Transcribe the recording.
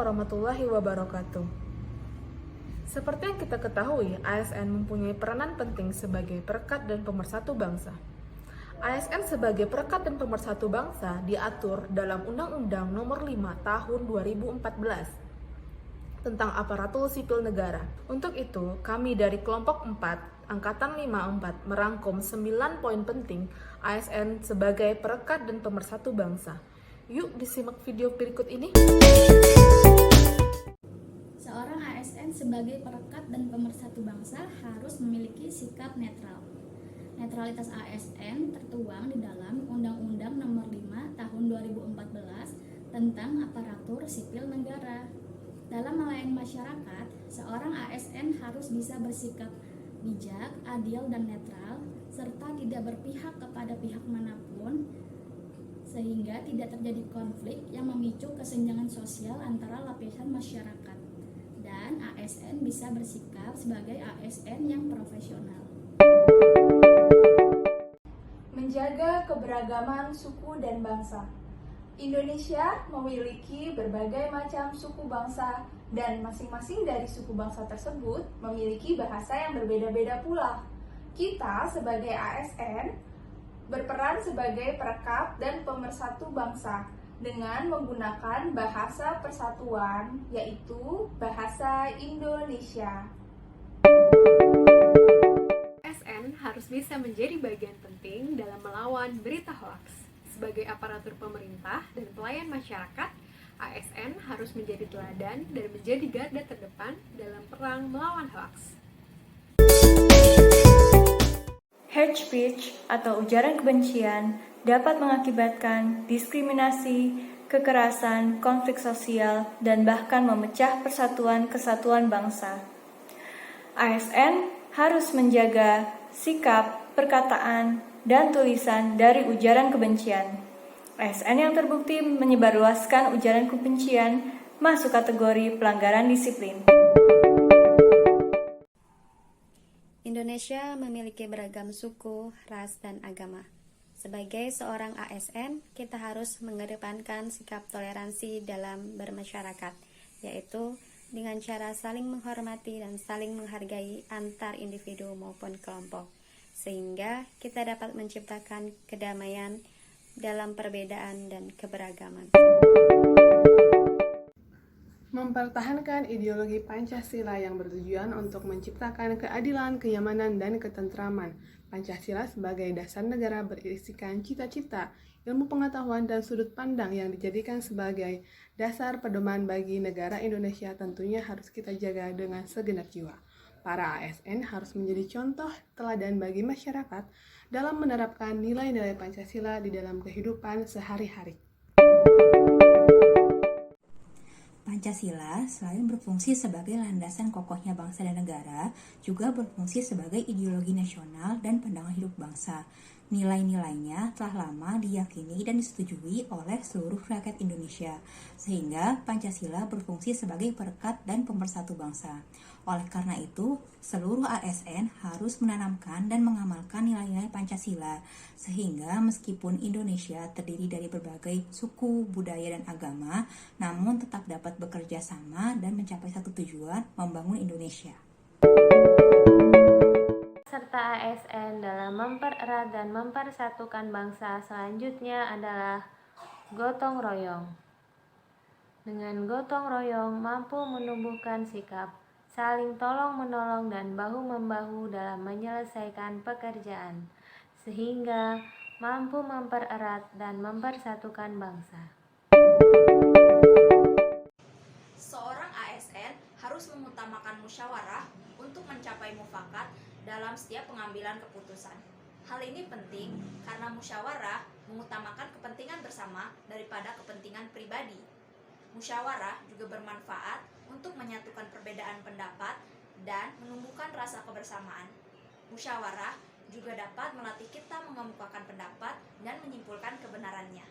warahmatullahi wabarakatuh. Seperti yang kita ketahui, ASN mempunyai peranan penting sebagai perekat dan pemersatu bangsa. ASN sebagai perekat dan pemersatu bangsa diatur dalam Undang-Undang Nomor 5 Tahun 2014 tentang aparatur sipil negara. Untuk itu, kami dari kelompok 4, Angkatan 54 merangkum 9 poin penting ASN sebagai perekat dan pemersatu bangsa. Yuk disimak video berikut ini. Seorang ASN sebagai perekat dan pemersatu bangsa harus memiliki sikap netral. Netralitas ASN tertuang di dalam Undang-Undang Nomor 5 Tahun 2014 tentang aparatur sipil negara. Dalam melayani masyarakat, seorang ASN harus bisa bersikap bijak, adil, dan netral, serta tidak berpihak kepada pihak manapun, sehingga tidak terjadi konflik yang memicu kesenjangan sosial antara lapisan masyarakat. Dan ASN bisa bersikap sebagai ASN yang profesional. Menjaga keberagaman suku dan bangsa. Indonesia memiliki berbagai macam suku bangsa dan masing-masing dari suku bangsa tersebut memiliki bahasa yang berbeda-beda pula. Kita sebagai ASN berperan sebagai perekat dan pemersatu bangsa dengan menggunakan bahasa persatuan, yaitu bahasa Indonesia. ASN harus bisa menjadi bagian penting dalam melawan berita hoaks. Sebagai aparatur pemerintah dan pelayan masyarakat, ASN harus menjadi teladan dan menjadi garda terdepan dalam perang melawan hoaks. Hate speech atau ujaran kebencian dapat mengakibatkan diskriminasi, kekerasan, konflik sosial, dan bahkan memecah persatuan kesatuan bangsa. ASN harus menjaga sikap, perkataan, dan tulisan dari ujaran kebencian. ASN yang terbukti menyebarluaskan ujaran kebencian masuk kategori pelanggaran disiplin. Indonesia memiliki beragam suku, ras, dan agama. Sebagai seorang ASN, kita harus mengedepankan sikap toleransi dalam bermasyarakat, yaitu dengan cara saling menghormati dan saling menghargai antar individu maupun kelompok, sehingga kita dapat menciptakan kedamaian dalam perbedaan dan keberagaman. Mempertahankan ideologi Pancasila yang bertujuan untuk menciptakan keadilan, kenyamanan, dan ketentraman. Pancasila sebagai dasar negara berisikan cita-cita, ilmu pengetahuan, dan sudut pandang yang dijadikan sebagai dasar pedoman bagi negara Indonesia tentunya harus kita jaga dengan segenap jiwa. Para ASN harus menjadi contoh teladan bagi masyarakat dalam menerapkan nilai-nilai Pancasila di dalam kehidupan sehari-hari. Pancasila selain berfungsi sebagai landasan kokohnya bangsa dan negara, juga berfungsi sebagai ideologi nasional dan pandangan hidup bangsa. Nilai-nilainya telah lama diyakini dan disetujui oleh seluruh rakyat Indonesia, sehingga Pancasila berfungsi sebagai perekat dan pemersatu bangsa. Oleh karena itu, seluruh ASN harus menanamkan dan mengamalkan nilai-nilai Pancasila, sehingga meskipun Indonesia terdiri dari berbagai suku, budaya, dan agama, namun tetap dapat bekerja sama dan mencapai satu tujuan, membangun Indonesia. Serta ASN dalam mempererat dan mempersatukan bangsa selanjutnya adalah gotong royong. Dengan gotong royong mampu menumbuhkan sikap saling tolong-menolong dan bahu-membahu dalam menyelesaikan pekerjaan, sehingga mampu mempererat dan mempersatukan bangsa. Seorang ASN harus mengutamakan musyawarah untuk mencapai mufakat dalam setiap pengambilan keputusan. Hal ini penting karena musyawarah mengutamakan kepentingan bersama daripada kepentingan pribadi. Musyawarah juga bermanfaat untuk menyatukan perbedaan pendapat dan menumbuhkan rasa kebersamaan. Musyawarah juga dapat melatih kita mengemukakan pendapat dan menyimpulkan kebenarannya.